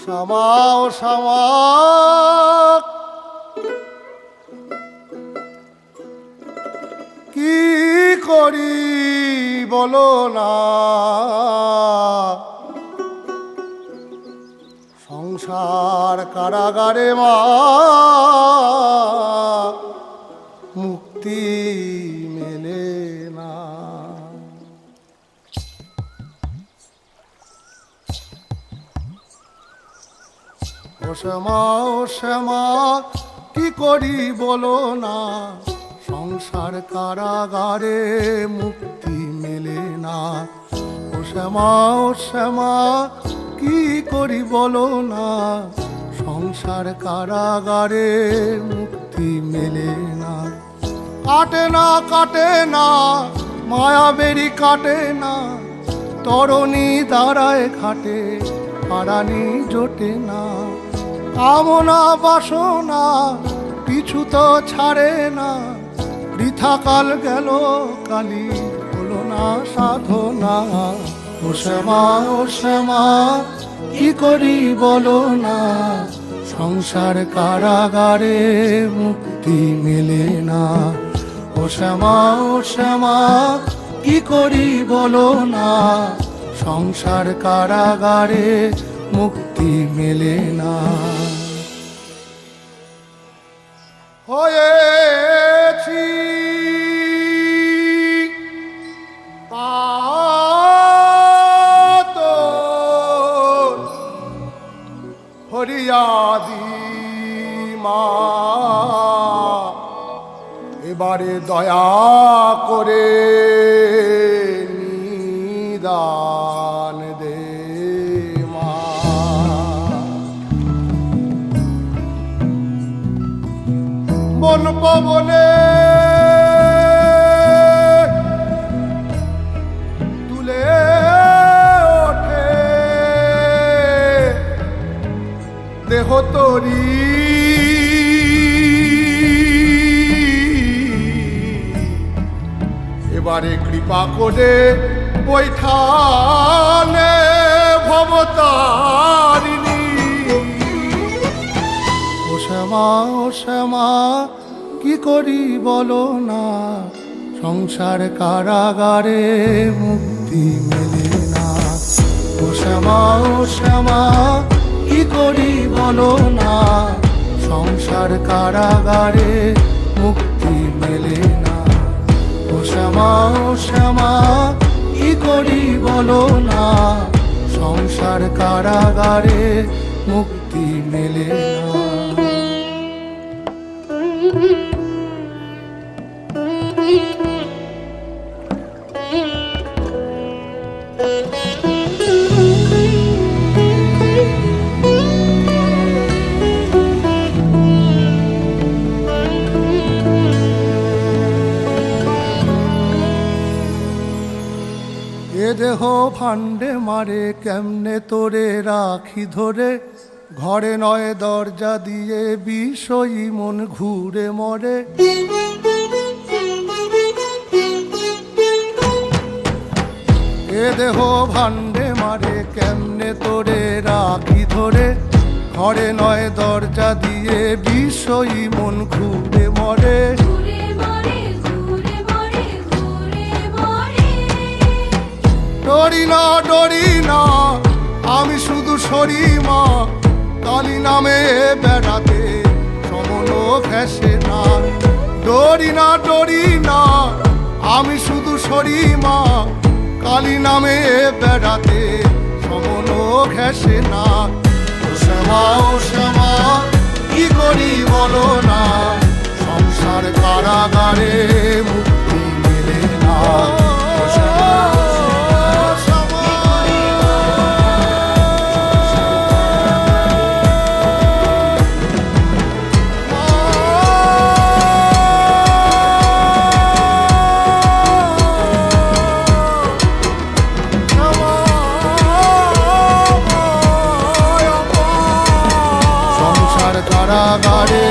শ্যামা ও শ্যামা কি করি বলো না, সংসার কারাগারে মা মুক্তি মেলে না। ও শ্যামা ও শ্যামা কি করি বলো না, সংসার কারাগারে মুক্তি মেলে না। ও শ্যামা ও শ্যামা কি করি বলো না, সংসার কারাগারে মুক্তি মেলে না। কাটে না কাটে না মায়াবেরি কাটে না, তরণী দাঁড়ায় ঘাটে পারানি জোটে না। কামনা বাসনা পিছু তো ছাড়ে না, বৃথা কাল গেল কালি হলো না সাধনা। ও শ্যামা ও শ্যামা কি করি বলো না, সংসার কারাগারে মুক্তি মেলে না। ও শ্যামা ও শ্যামা কি করি বলো না, সংসার কারাগারে মুক্তি মেলে না। হয়েছি পাতর ফরিয়াদি মা, এবারে দয়া করে নিদান দে মা। বন পবনে তুলে ওঠে দেহ তরি, এবারে কৃপা করে বৈঠানে ভবতারিণী। ও শ্যামা ও শ্যামা কি করি বলো না, সংসার কারাগারে মুক্তি মেলে না। ও শ্যামা ও শ্যামা কি করি বলো না, সংসার কারাগারে মুক্তি মেলে না। ও শ্যামা ও শ্যামা কি করি বলো না, সংসার কারাগারে মুক্তি মেলে না। এ দেহ ভান্ডে মারে কেমনে তোরে রাখি ধরে, ঘরে নয় দরজা দিয়ে বিষয়ী মন ঘুরে মরে। এ দেহ ভান্ডে মারে কেমনে তোরে রাখি ধরে, ঘরে নয় দরজা দিয়ে বিষয়ী মন ঘুরে মরে। ডরি না ডরি না আমি শুধু সরি মা, কালী নামে বেড়াতে সমন ঘেসে না। ডরি না ডরি না আমি শুধু সরি মা, কালী নামে বেড়াতে সমন ঘেসে না। ও শ্যামা ও শ্যামা কি করি বলো না, সংসার কারাগারে মুক্তি মেলে না। ও শ্যামা কারাগারে